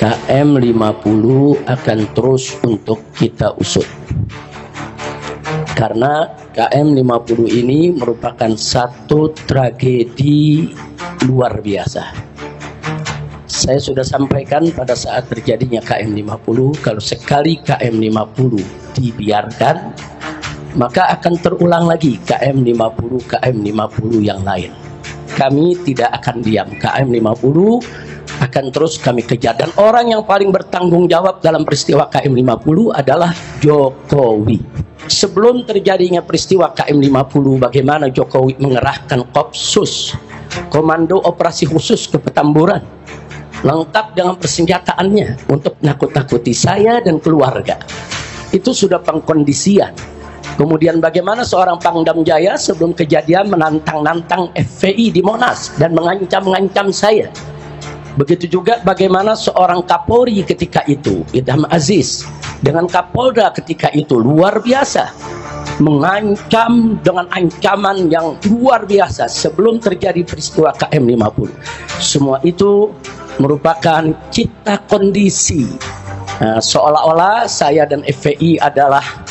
KM 50 akan terus untuk kita usut, karena KM 50 ini merupakan satu tragedi luar biasa. Saya sudah sampaikan pada saat terjadinya KM 50, kalau sekali KM 50 dibiarkan, maka akan terulang lagi KM 50 yang lain. Kami tidak akan diam, KM 50 akan terus kami kejar, dan orang yang paling bertanggung jawab dalam peristiwa KM 50 adalah Jokowi. Sebelum terjadinya peristiwa KM 50, bagaimana Jokowi mengerahkan Kopsus, Komando Operasi Khusus ke Petamburan, lengkap dengan persenjataannya untuk nakut-nakuti saya dan keluarga. Itu sudah pengkondisian. Kemudian bagaimana seorang Pangdam Jaya sebelum kejadian menantang-nantang FPI di Monas dan mengancam-ngancam saya. Begitu juga bagaimana seorang Kapolri ketika itu, Idham Aziz, dengan Kapolda ketika itu luar biasa, mengancam dengan ancaman yang luar biasa sebelum terjadi peristiwa KM 50. Semua itu merupakan cipta kondisi, seolah-olah saya dan FPI adalah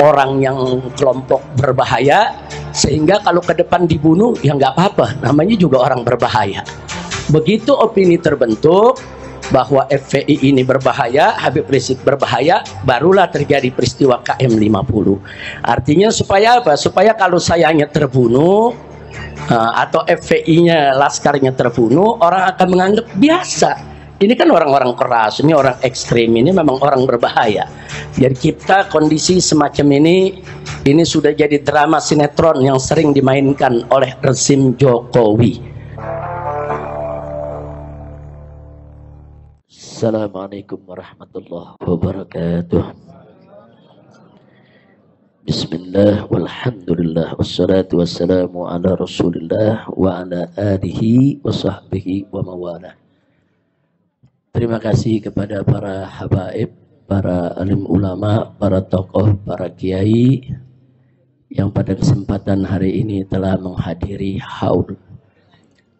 orang yang kelompok berbahaya, sehingga kalau ke depan dibunuh ya nggak apa-apa, namanya juga orang berbahaya. Begitu opini terbentuk bahwa FPI ini berbahaya, Habib Rizik berbahaya, barulah terjadi peristiwa KM 50. Artinya supaya apa? Supaya kalau sayanya terbunuh atau FPI-nya, laskarnya terbunuh, orang akan menganggap biasa. Ini kan orang-orang keras, ini orang ekstrim, ini memang orang berbahaya. Jadi kita kondisi semacam ini sudah jadi drama sinetron yang sering dimainkan oleh rezim Jokowi. Assalamualaikum warahmatullahi wabarakatuh. Bismillah walhamdulillah wassalatu wassalamu ala rasulillah wa ala alihi wa sahbihi wa mawalah. Terima kasih kepada para habaib, para alim ulama, para tokoh, para kiai yang pada kesempatan hari ini telah menghadiri haul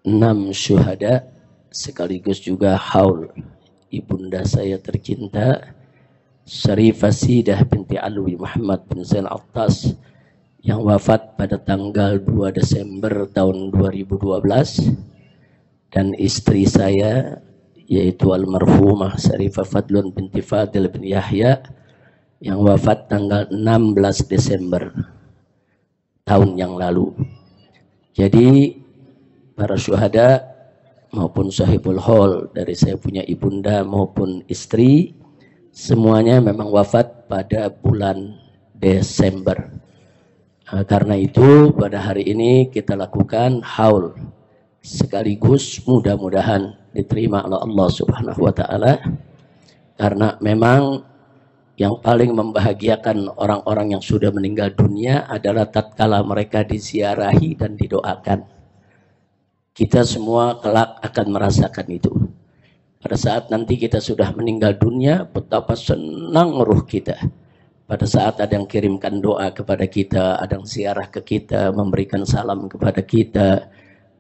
6 syuhada, sekaligus juga haul ibunda saya tercinta Syarifah Sidah binti Alwi Muhammad bin Zain Attas yang wafat pada tanggal 2 Desember tahun 2012, dan istri saya yaitu almarhumah Syarifah Fadlun binti Fadil bin Yahya yang wafat tanggal 16 Desember tahun yang lalu. Jadi para syuhada maupun sahibul haul dari saya punya ibunda maupun istri, semuanya memang wafat pada bulan Desember. Karena itu pada hari ini kita lakukan haul, sekaligus mudah-mudahan diterima oleh Allah Subhanahu wa taala, karena memang yang paling membahagiakan orang-orang yang sudah meninggal dunia adalah tatkala mereka diziarahi dan didoakan. Kita semua kelak akan merasakan itu. Pada saat nanti kita sudah meninggal dunia, betapa senang ruh kita. Pada saat ada yang kirimkan doa kepada kita, ada yang ziarah ke kita, memberikan salam kepada kita,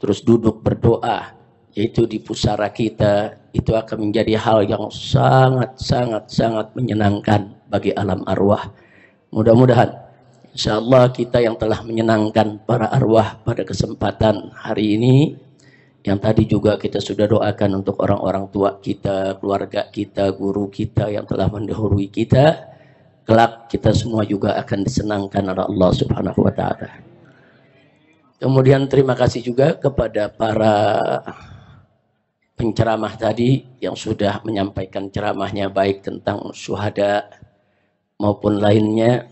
terus duduk berdoa, yaitu di pusara kita, itu akan menjadi hal yang sangat menyenangkan bagi alam arwah. Mudah-mudahan insyaallah kita yang telah menyenangkan para arwah pada kesempatan hari ini, yang tadi juga kita sudah doakan untuk orang-orang tua kita, keluarga kita, guru kita yang telah mendahului kita, kelak kita semua juga akan disenangkan oleh Allah Subhanahu wa taala. Kemudian terima kasih juga kepada para penceramah tadi yang sudah menyampaikan ceramahnya, baik tentang syuhada maupun lainnya.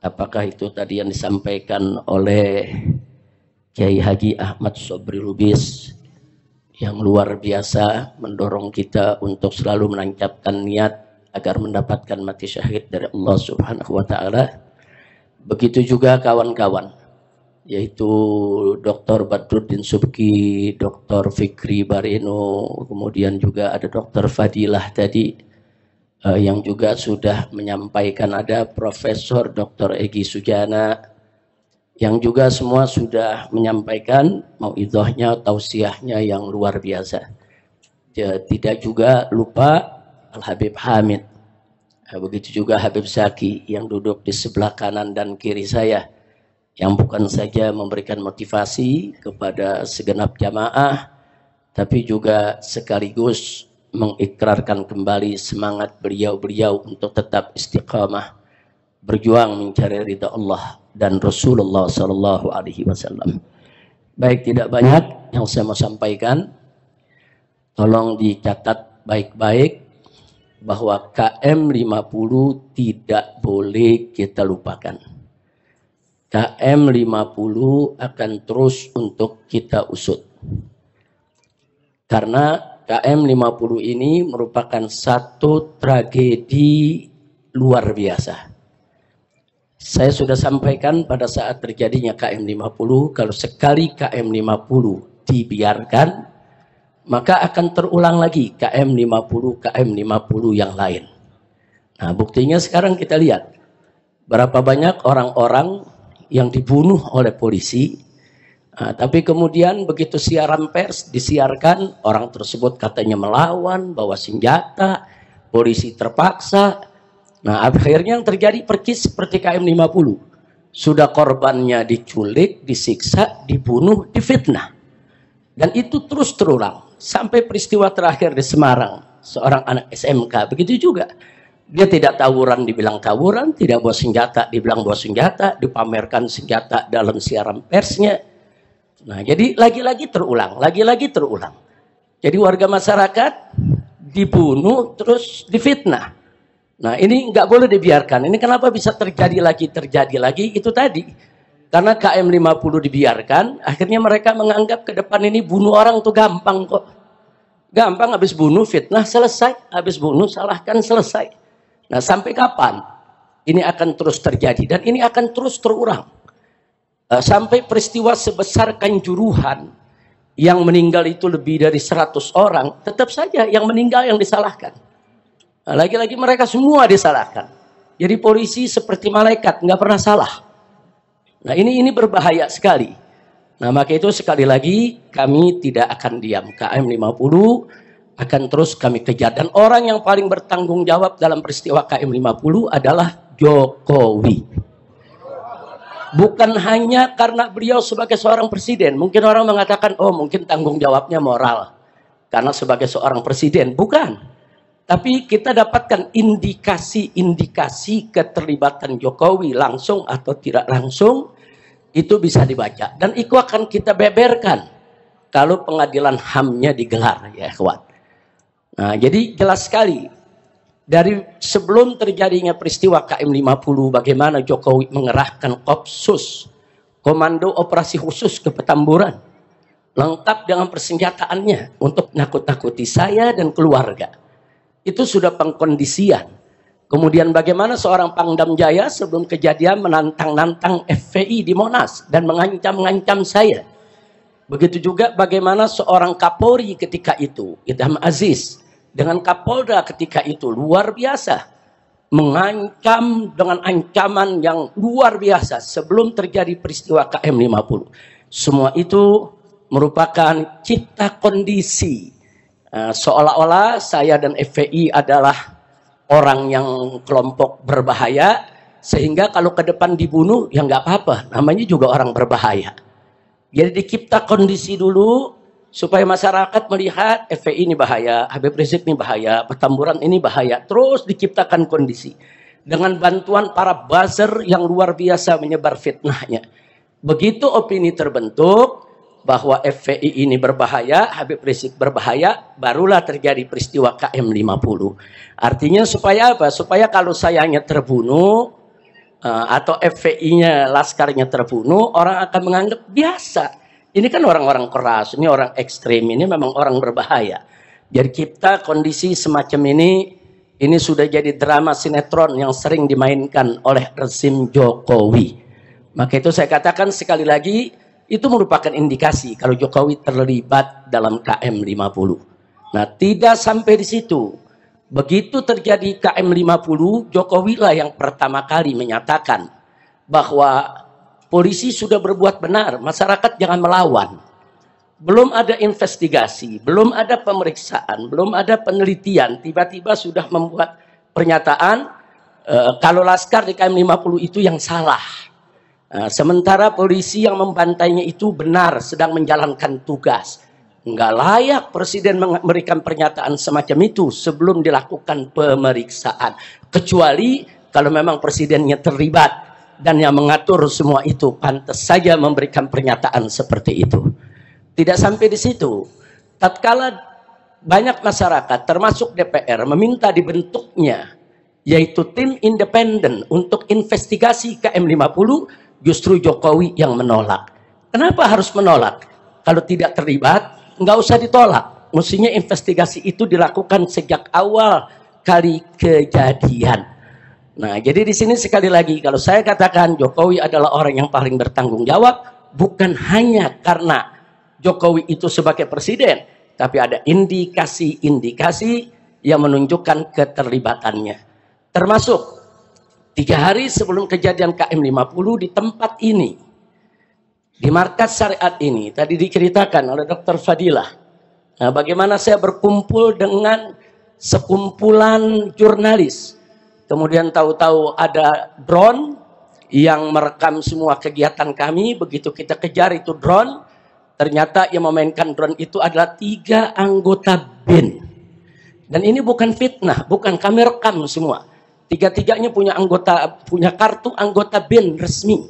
Apakah itu tadi yang disampaikan oleh Kiai Haji Ahmad Sobri Lubis yang luar biasa mendorong kita untuk selalu menancapkan niat agar mendapatkan mati syahid dari Allah Subhanahu wa taala. Begitu juga kawan-kawan, yaitu Dr. Badruddin Subki, Dr. Fikri Barino, kemudian juga ada Dr. Fadilah tadi yang juga sudah menyampaikan, ada Profesor Dr. Egi Sujana yang juga semua sudah menyampaikan mauidhahnya, tausiahnya yang luar biasa. Tidak juga lupa Al-Habib Hamid. Begitu juga Habib Zaki yang duduk di sebelah kanan dan kiri saya, yang bukan saja memberikan motivasi kepada segenap jamaah, tapi juga sekaligus mengikrarkan kembali semangat beliau-beliau untuk tetap istiqamah berjuang mencari ridha Allah dan Rasulullah Sallallahu Alaihi Wasallam. Baik, tidak banyak yang saya mau sampaikan. Tolong dicatat baik-baik bahwa KM 50 tidak boleh kita lupakan. KM 50 akan terus untuk kita usut. Karena KM 50 ini merupakan satu tragedi luar biasa. Saya sudah sampaikan pada saat terjadinya KM 50, kalau sekali KM 50 dibiarkan, maka akan terulang lagi KM 50 yang lain. Nah, buktinya sekarang kita lihat berapa banyak orang-orang yang dibunuh oleh polisi. Nah, tapi kemudian begitu siaran pers disiarkan, orang tersebut katanya melawan, bawa senjata, polisi terpaksa. Nah, akhirnya yang terjadi persis seperti KM 50. Sudah korbannya diculik, disiksa, dibunuh, difitnah. Dan itu terus terulang. Sampai peristiwa terakhir di Semarang, seorang anak SMK, begitu juga. Dia tidak tawuran, dibilang tawuran, tidak bawa senjata, dibilang bawa senjata, dipamerkan senjata dalam siaran persnya. Nah, jadi lagi-lagi terulang, lagi-lagi terulang. Jadi warga masyarakat dibunuh, terus difitnah. Nah, ini nggak boleh dibiarkan. Ini kenapa bisa terjadi lagi, itu tadi. Karena KM 50 dibiarkan, akhirnya mereka menganggap ke depan ini bunuh orang tuh gampang kok. Gampang, habis bunuh fitnah selesai, habis bunuh salahkan selesai. Nah, sampai kapan ini akan terus terjadi dan ini akan terus terulang. Sampai peristiwa sebesar Kanjuruhan yang meninggal itu lebih dari 100 orang, tetap saja yang meninggal yang disalahkan. Nah, lagi-lagi mereka semua disalahkan. Jadi polisi seperti malaikat, nggak pernah salah. Nah, ini berbahaya sekali. Nah, maka itu sekali lagi kami tidak akan diam. KM 50 akan terus kami kejar. Dan orang yang paling bertanggung jawab dalam peristiwa KM 50 adalah Jokowi. Bukan hanya karena beliau sebagai seorang presiden. Mungkin orang mengatakan, oh mungkin tanggung jawabnya moral. Karena sebagai seorang presiden. Bukan. Tapi kita dapatkan indikasi-indikasi keterlibatan Jokowi langsung atau tidak langsung. Itu bisa dibaca. Dan itu akan kita beberkan kalau pengadilan HAM-nya digelar, ya kawan. Nah, jadi jelas sekali. Dari sebelum terjadinya peristiwa KM 50, bagaimana Jokowi mengerahkan Kopsus, Komando Operasi Khusus ke Petamburan. Lengkap dengan persenjataannya untuk nakut-nakuti saya dan keluarga. Itu sudah pengkondisian. Kemudian bagaimana seorang Pangdam Jaya sebelum kejadian menantang-nantang FPI di Monas dan mengancam-ngancam saya. Begitu juga bagaimana seorang Kapolri ketika itu, Idham Aziz, dengan Kapolda ketika itu luar biasa. Mengancam dengan ancaman yang luar biasa sebelum terjadi peristiwa KM 50. Semua itu merupakan cipta kondisi. Seolah-olah saya dan FPI adalah orang yang kelompok berbahaya, sehingga kalau ke depan dibunuh ya nggak apa-apa, namanya juga orang berbahaya. Jadi dicipta kondisi dulu supaya masyarakat melihat FPI ini bahaya, Habib Rizik ini bahaya, Petamburan ini bahaya. Terus diciptakan kondisi dengan bantuan para buzzer yang luar biasa menyebar fitnahnya. Begitu opini terbentuk bahwa FPI ini berbahaya, Habib Rizik berbahaya, barulah terjadi peristiwa KM 50. Artinya supaya apa? Supaya kalau sayanya terbunuh atau FPI-nya, laskarnya terbunuh, orang akan menganggap biasa. Ini kan orang-orang keras, ini orang ekstrim, ini memang orang berbahaya. Jadi kita kondisi semacam ini sudah jadi drama sinetron yang sering dimainkan oleh rezim Jokowi. Maka itu saya katakan sekali lagi, itu merupakan indikasi kalau Jokowi terlibat dalam KM 50. Nah, tidak sampai di situ. Begitu terjadi KM 50, Jokowi lah yang pertama kali menyatakan bahwa polisi sudah berbuat benar, masyarakat jangan melawan. belum ada investigasi, belum ada pemeriksaan, belum ada penelitian, tiba-tiba sudah membuat pernyataan kalau Laskar di KM 50 itu yang salah. Sementara polisi yang membantainya itu benar, sedang menjalankan tugas. Nggak layak Presiden memberikan pernyataan semacam itu sebelum dilakukan pemeriksaan. Kecuali kalau memang Presidennya terlibat dan yang mengatur semua itu, pantas saja memberikan pernyataan seperti itu. Tidak sampai di situ. Tatkala banyak masyarakat termasuk DPR meminta dibentuknya yaitu tim independen untuk investigasi KM 50, justru Jokowi yang menolak. Kenapa harus menolak? Kalau tidak terlibat, nggak usah ditolak. Mestinya investigasi itu dilakukan sejak awal kali kejadian. Nah, jadi di sini sekali lagi, kalau saya katakan Jokowi adalah orang yang paling bertanggung jawab, bukan hanya karena Jokowi itu sebagai presiden, tapi ada indikasi-indikasi yang menunjukkan keterlibatannya. Termasuk 3 hari sebelum kejadian KM 50 di tempat ini, di markas syariat ini, tadi diceritakan oleh Dr. Fadilah. Nah, bagaimana saya berkumpul dengan sekumpulan jurnalis. Kemudian tahu-tahu ada drone yang merekam semua kegiatan kami. Begitu kita kejar itu drone, ternyata yang memainkan drone itu adalah 3 anggota BIN. Dan ini bukan fitnah, bukan, kami rekam semua. 3-tiganya punya kartu anggota BIN resmi.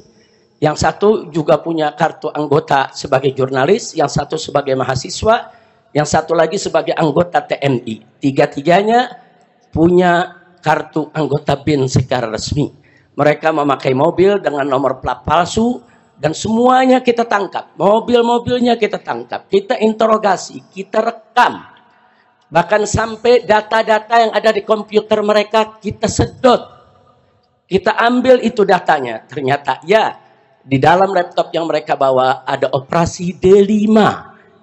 Yang satu juga punya kartu anggota sebagai jurnalis, yang satu sebagai mahasiswa, yang satu lagi sebagai anggota TNI. 3-tiganya punya kartu anggota BIN secara resmi. Mereka memakai mobil dengan nomor plat palsu dan semuanya kita tangkap. Mobil-mobilnya kita tangkap, kita interogasi, kita rekam. Bahkan sampai data-data yang ada di komputer mereka kita sedot. Kita ambil itu datanya. Ternyata ya, di dalam laptop yang mereka bawa ada operasi D5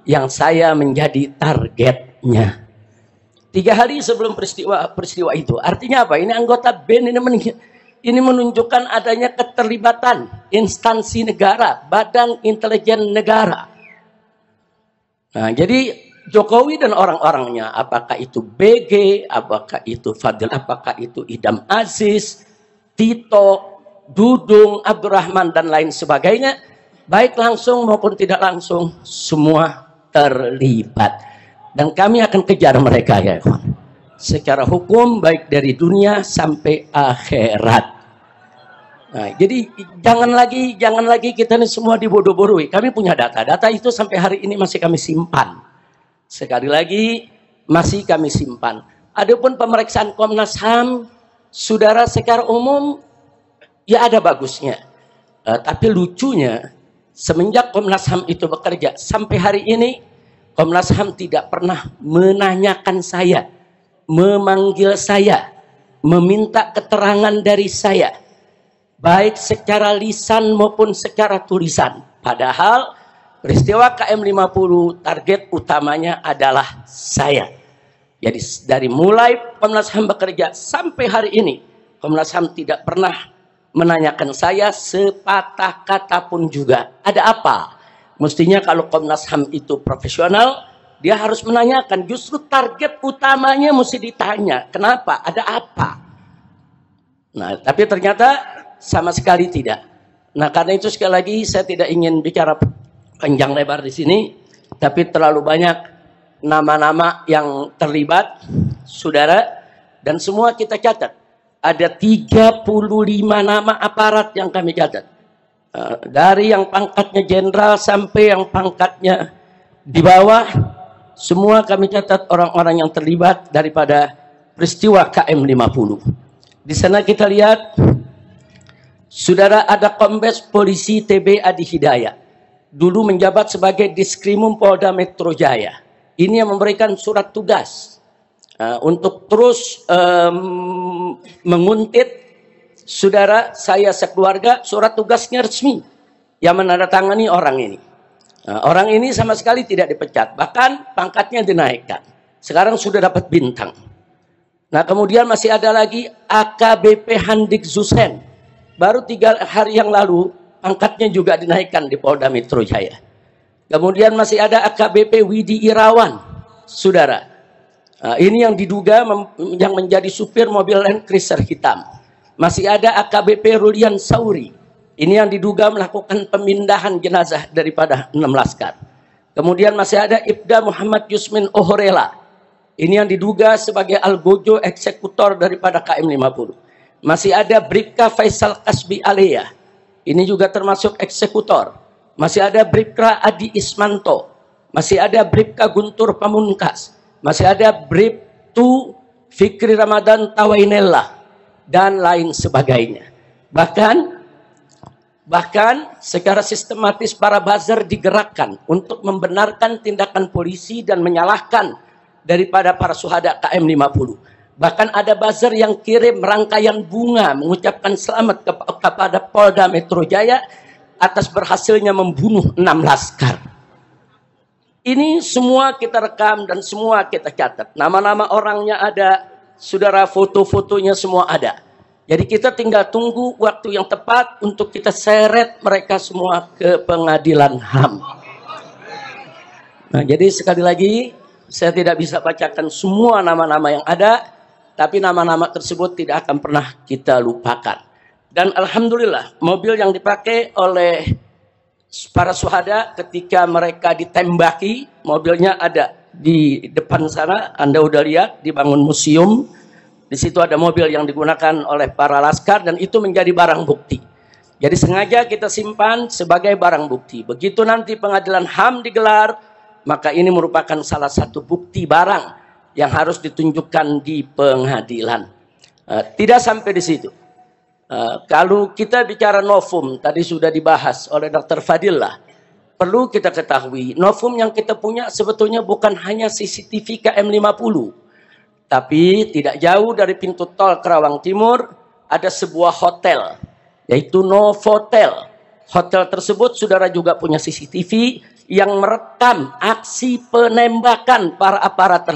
yang saya menjadi targetnya. 3 hari sebelum peristiwa itu. Artinya apa? Ini anggota BIN ini menunjukkan adanya keterlibatan instansi negara, badan intelijen negara. Nah, jadi Jokowi dan orang-orangnya, apakah itu BG, apakah itu Fadil, apakah itu Idam Aziz, Tito, Dudung, Abdurrahman, dan lain sebagainya, baik langsung maupun tidak langsung, semua terlibat. Dan kami akan kejar mereka ya, secara hukum, baik dari dunia sampai akhirat. Nah, jadi jangan lagi kita ini semua dibodoh-bodohi. Kami punya data itu sampai hari ini masih kami simpan. Sekali lagi, masih kami simpan. Adapun pemeriksaan Komnas HAM, saudara, secara umum, ya ada bagusnya. Tapi lucunya, semenjak Komnas HAM itu bekerja, sampai hari ini, Komnas HAM tidak pernah menanyakan saya, memanggil saya, meminta keterangan dari saya, baik secara lisan maupun secara tulisan. Padahal peristiwa KM 50 target utamanya adalah saya. Jadi dari mulai Komnas HAM bekerja sampai hari ini, Komnas HAM tidak pernah menanyakan saya sepatah kata pun juga. Ada apa? Mestinya kalau Komnas HAM itu profesional, dia harus menanyakan. Justru target utamanya mesti ditanya. Kenapa? Ada apa? Nah, tapi ternyata sama sekali tidak. Nah, karena itu sekali lagi saya tidak ingin bicara panjang lebar di sini, tapi terlalu banyak nama-nama yang terlibat, saudara, dan semua kita catat. Ada 35 nama aparat yang kami catat. Dari yang pangkatnya jenderal sampai yang pangkatnya di bawah, semua kami catat orang-orang yang terlibat daripada peristiwa KM 50. Di sana kita lihat, saudara, ada Kombes Polisi TB Adi Hidayat. Dulu menjabat sebagai Diskrimum Polda Metro Jaya. Ini yang memberikan surat tugas untuk terus menguntit saudara saya sekeluarga. Surat tugasnya resmi yang menandatangani orang ini. Orang ini sama sekali tidak dipecat, bahkan pangkatnya dinaikkan. Sekarang sudah dapat bintang. Nah, kemudian masih ada lagi AKBP Handik Zusen. Baru 3 hari yang lalu pangkatnya juga dinaikkan di Polda Metro Jaya. Kemudian masih ada AKBP Widi Irawan, saudara. Ini yang diduga yang menjadi supir mobil Land Cruiser hitam. Masih ada AKBP Rulian Sauri. Ini yang diduga melakukan pemindahan jenazah daripada 6 laskar. Kemudian masih ada Ibda Muhammad Yusmin Ohorela. Ini yang diduga sebagai algojo eksekutor daripada KM 50. Masih ada Bribka Faisal Kasbi Alea. Ini juga termasuk eksekutor. Masih ada Bribka Adi Ismanto. Masih ada Bribka Guntur Pamungkas. Masih ada Bribtu Fikri Ramadan Tawainella. Dan lain sebagainya. Bahkan secara sistematis para buzzer digerakkan untuk membenarkan tindakan polisi dan menyalahkan daripada para syuhada KM 50. Bahkan ada buzzer yang kirim rangkaian bunga mengucapkan selamat kepada Polda Metro Jaya atas berhasilnya membunuh 6 laskar. Ini semua kita rekam dan semua kita catat. Nama-nama orangnya ada, saudara, foto-fotonya semua ada. Jadi kita tinggal tunggu waktu yang tepat untuk kita seret mereka semua ke pengadilan HAM. Nah, jadi sekali lagi, saya tidak bisa bacakan semua nama-nama yang ada, tapi nama-nama tersebut tidak akan pernah kita lupakan. Dan alhamdulillah, mobil yang dipakai oleh para syuhada ketika mereka ditembaki, mobilnya ada di depan sana, Anda udah lihat, dibangun museum. Di situ ada mobil yang digunakan oleh para laskar dan itu menjadi barang bukti. Jadi sengaja kita simpan sebagai barang bukti. Begitu nanti pengadilan HAM digelar, maka ini merupakan salah satu bukti barang yang harus ditunjukkan di pengadilan. Tidak sampai di situ. Kalau kita bicara novum, tadi sudah dibahas oleh Dr. Fadillah. Perlu kita ketahui, novum yang kita punya sebetulnya bukan hanya CCTV KM 50. Tapi tidak jauh dari pintu tol Kerawang Timur ada sebuah hotel, yaitu Novotel. Hotel tersebut saudara juga punya CCTV yang merekam aksi penembakan para aparat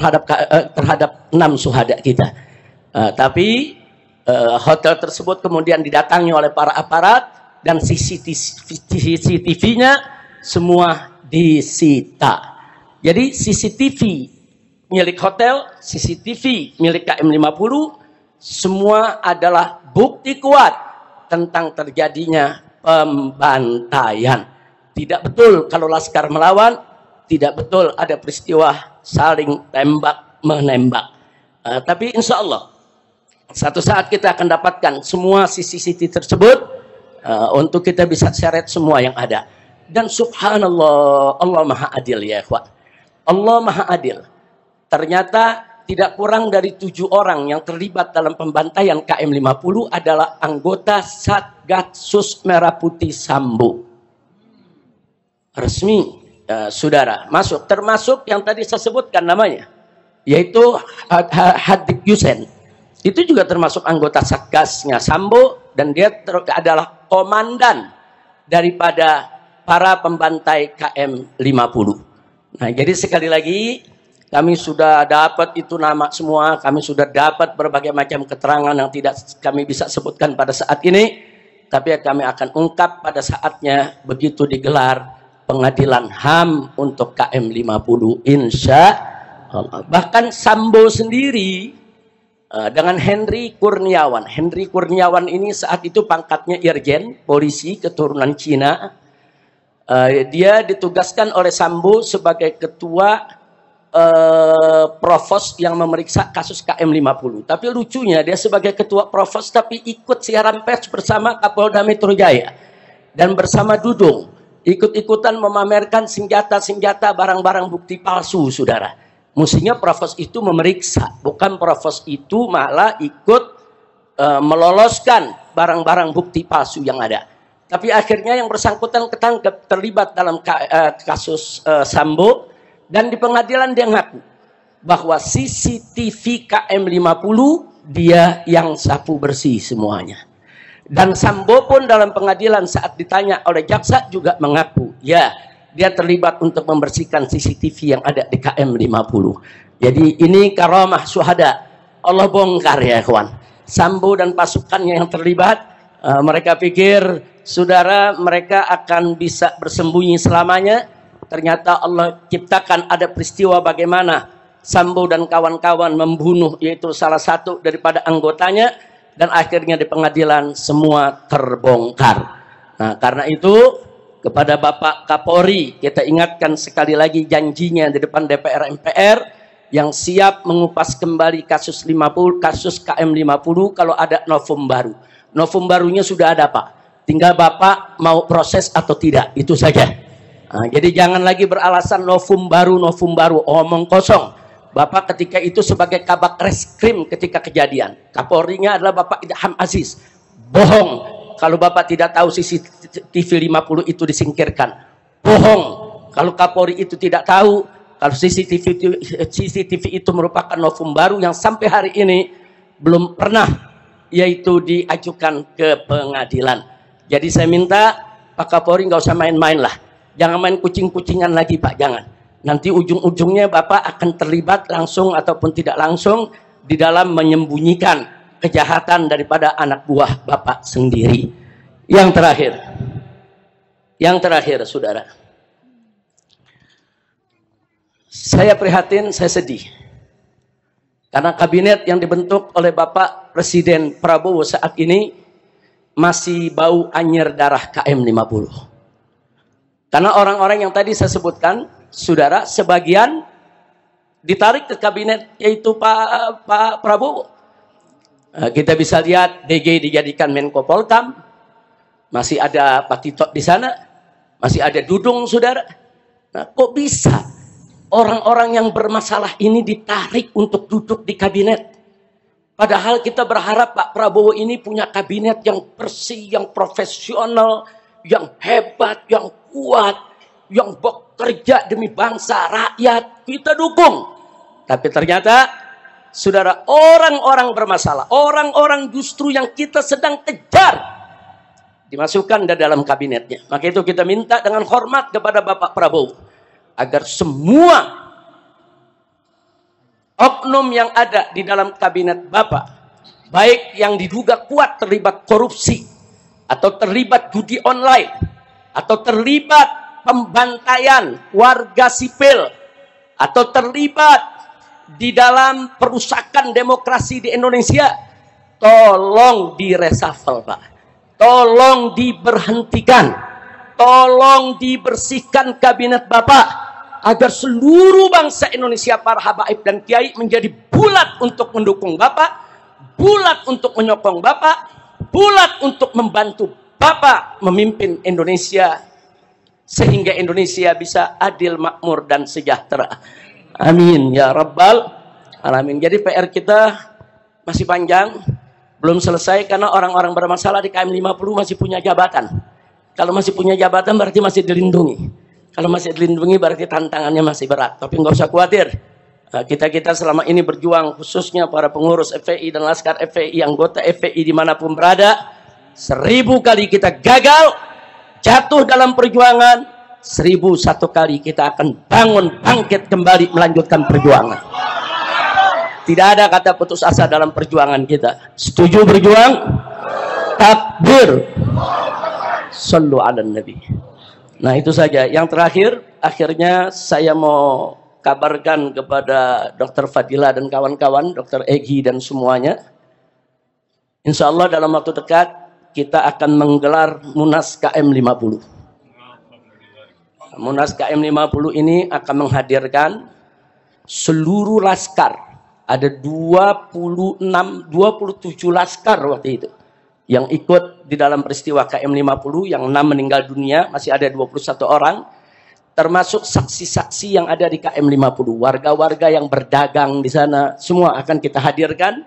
terhadap 6 syuhada kita. Tapi hotel tersebut kemudian didatangi oleh para aparat dan CCTV-nya semua disita. Jadi CCTV milik hotel, CCTV milik KM 50, semua adalah bukti kuat tentang terjadinya pembantaian. Tidak betul kalau laskar melawan, tidak betul ada peristiwa saling tembak-menembak. Tapi insya Allah, satu saat kita akan dapatkan semua CCTV tersebut untuk kita bisa seret semua yang ada. Dan subhanallah, Allah maha adil ya ikhwan. Allah maha adil. Ternyata tidak kurang dari 7 orang yang terlibat dalam pembantaian KM 50 adalah anggota Satgasus Merah Putih Sambo. Resmi, saudara, masuk. Termasuk yang tadi saya sebutkan namanya, yaitu Hadik Yusen. Itu juga termasuk anggota Satgasnya Sambo dan dia adalah komandan daripada para pembantai KM 50. Nah, jadi sekali lagi, kami sudah dapat itu nama semua, kami sudah dapat berbagai macam keterangan yang tidak kami bisa sebutkan pada saat ini, tapi kami akan ungkap pada saatnya begitu digelar pengadilan HAM untuk KM 50 insya Allah. Bahkan Sambo sendiri dengan Henry Kurniawan. Henry Kurniawan ini saat itu pangkatnya Irjen, polisi keturunan Cina. Dia ditugaskan oleh Sambo sebagai ketua provos yang memeriksa kasus KM 50. Tapi lucunya dia sebagai ketua provos tapi ikut siaran pers bersama Kapolda Metro Jaya dan bersama Dudung ikut-ikutan memamerkan senjata-senjata barang-barang bukti palsu, saudara. Mestinya provos itu memeriksa, bukan provos itu malah ikut meloloskan barang-barang bukti palsu yang ada. Tapi akhirnya yang bersangkutan ketangkep terlibat dalam kasus Sambo. Dan di pengadilan dia ngaku bahwa CCTV KM 50 dia yang sapu bersih semuanya. Dan Sambo pun dalam pengadilan saat ditanya oleh jaksa juga mengaku, ya dia terlibat untuk membersihkan CCTV yang ada di KM 50. Jadi ini karamah syuhada. Allah bongkar ya kawan. Sambo dan pasukannya yang terlibat, mereka pikir saudara mereka akan bisa bersembunyi selamanya. ternyata Allah ciptakan ada peristiwa bagaimana Sambo dan kawan-kawan membunuh yaitu salah satu daripada anggotanya, dan akhirnya di pengadilan semua terbongkar. Nah, karena itu kepada Bapak Kapolri kita ingatkan sekali lagi janjinya di depan DPR MPR yang siap mengupas kembali kasus KM 50 kalau ada novum baru. Novum barunya sudah ada, Pak. Tinggal Bapak mau proses atau tidak, itu saja. Nah, jadi jangan lagi beralasan novum baru, omong kosong. Bapak ketika itu sebagai kabak reskrim ketika kejadian. Kapolrinya adalah Bapak Idham Aziz. Bohong kalau Bapak tidak tahu CCTV 50 itu disingkirkan. Bohong kalau Kapolri itu tidak tahu kalau CCTV itu merupakan novum baru yang sampai hari ini belum pernah yaitu diajukan ke pengadilan. Jadi saya minta Pak Kapolri nggak usah main-main lah. Jangan main kucing-kucingan lagi, Pak, jangan. Nanti ujung-ujungnya Bapak akan terlibat langsung ataupun tidak langsung di dalam menyembunyikan kejahatan daripada anak buah Bapak sendiri. Yang terakhir, saudara. Saya prihatin, saya sedih. Karena kabinet yang dibentuk oleh Bapak Presiden Prabowo saat ini masih bau anyir darah KM 50. Karena orang-orang yang tadi saya sebutkan, saudara, sebagian ditarik ke kabinet yaitu Pak Prabowo. Kita bisa lihat DG dijadikan Menko Polkam, masih ada Pak Tito di sana, masih ada Dudung, saudara. Nah, kok bisa orang-orang yang bermasalah ini ditarik untuk duduk di kabinet? Padahal kita berharap Pak Prabowo ini punya kabinet yang bersih, yang profesional, yang hebat, yang kuat, yang bekerja demi bangsa, rakyat. Kita dukung. Tapi ternyata, saudara, orang-orang bermasalah, orang-orang justru yang kita sedang kejar, dimasukkan ke dalam kabinetnya. Maka itu kita minta dengan hormat kepada Bapak Prabowo, agar semua oknum yang ada di dalam kabinet Bapak, baik yang diduga kuat terlibat korupsi, atau terlibat judi online, atau terlibat pembantaian warga sipil, atau terlibat di dalam perusakan demokrasi di Indonesia, tolong diresafel, Pak. Tolong diberhentikan. Tolong dibersihkan kabinet Bapak, agar seluruh bangsa Indonesia, para habaib dan kiai menjadi bulat untuk mendukung Bapak, bulat untuk menyokong Bapak, bulat untuk membantu Bapak memimpin Indonesia sehingga Indonesia bisa adil, makmur, dan sejahtera. Amin ya rabbal alamin. Jadi PR kita masih panjang, belum selesai, karena orang-orang bermasalah di KM 50 masih punya jabatan. Kalau masih punya jabatan berarti masih dilindungi. Kalau masih dilindungi berarti tantangannya masih berat. Tapi nggak usah khawatir. Kita selama ini berjuang, khususnya para pengurus FPI dan laskar FPI, anggota FPI dimanapun berada, 1000 kali kita gagal, jatuh dalam perjuangan, 1001 kali kita akan bangun, bangkit kembali, melanjutkan perjuangan. Tidak ada kata putus asa dalam perjuangan kita. Setuju berjuang? Takbir. Sallu ala Nabi. Nah, itu saja. Yang terakhir, akhirnya saya mau kabarkan kepada Dr. Fadila dan kawan-kawan, Dr. Egi dan semuanya. Insya Allah dalam waktu dekat kita akan menggelar Munas KM 50. Munas KM 50 ini akan menghadirkan seluruh laskar. Ada 27 laskar waktu itu yang ikut di dalam peristiwa KM 50, yang 6 meninggal dunia, masih ada 21 orang, termasuk saksi-saksi yang ada di KM 50, warga-warga yang berdagang di sana, semua akan kita hadirkan.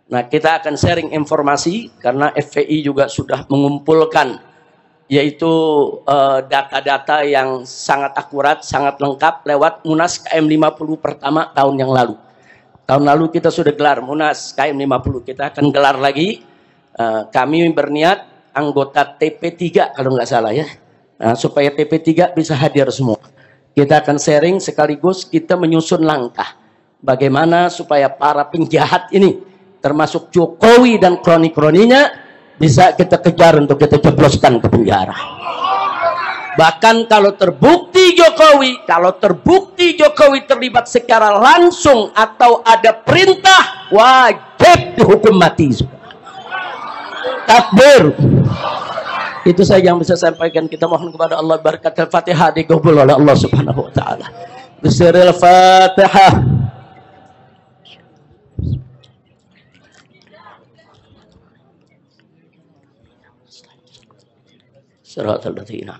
Nah, kita akan sharing informasi, karena FPI juga sudah mengumpulkan yaitu data-data yang sangat akurat, sangat lengkap lewat Munas KM 50 pertama tahun yang lalu. Tahun lalu kita sudah gelar Munas KM 50, kita akan gelar lagi. Kami berniat anggota TP3 kalau nggak salah ya, supaya TP3 bisa hadir semua. Kita akan sharing sekaligus kita menyusun langkah bagaimana supaya para penjahat ini, termasuk Jokowi dan kroni-kroninya, bisa kita kejar untuk kita jebloskan ke penjara. Bahkan kalau terbukti Jokowi terlibat secara langsung atau ada perintah, wajib dihukum mati. Takbir. Itu saja yang bisa saya sampaikan. Kita mohon kepada Allah berkat Al-Fatihah dikabul oleh Allah Subhanahu wa taala. Bismillahil Fatihah. Siratal ladzina.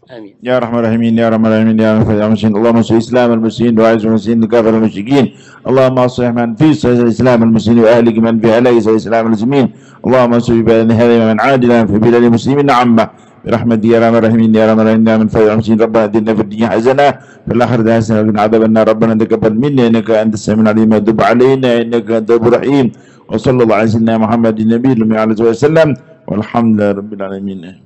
Amin. Ya Rahman Rahimin, Ya Rahman Rahimin, Ya Rahman Rahimin. Allahumma salli Islam al-muslimin wa a'izzal muslimin wa kafir al-musyrikin. Allahumma aslih man fi Islam al-muslimin wa ahlik man fi alai Islam al-muslimin. Allahumma salli bi hadhihi man adila fi bilad al-muslimin 'amma. برحمتك يا رحمن الرحيم يا رحمن الرحيم من فضل المسلمين ربنا اتنا في الدنيا حسنه في الاخره حسنه وقنا عذاب النار ربنا تقبل منا انك انت السميع العليم وتب علينا انك انت التواب الرحيم وصلى الله على سيدنا محمد النبي وعلى اله وسلم والحمد لله رب العالمين.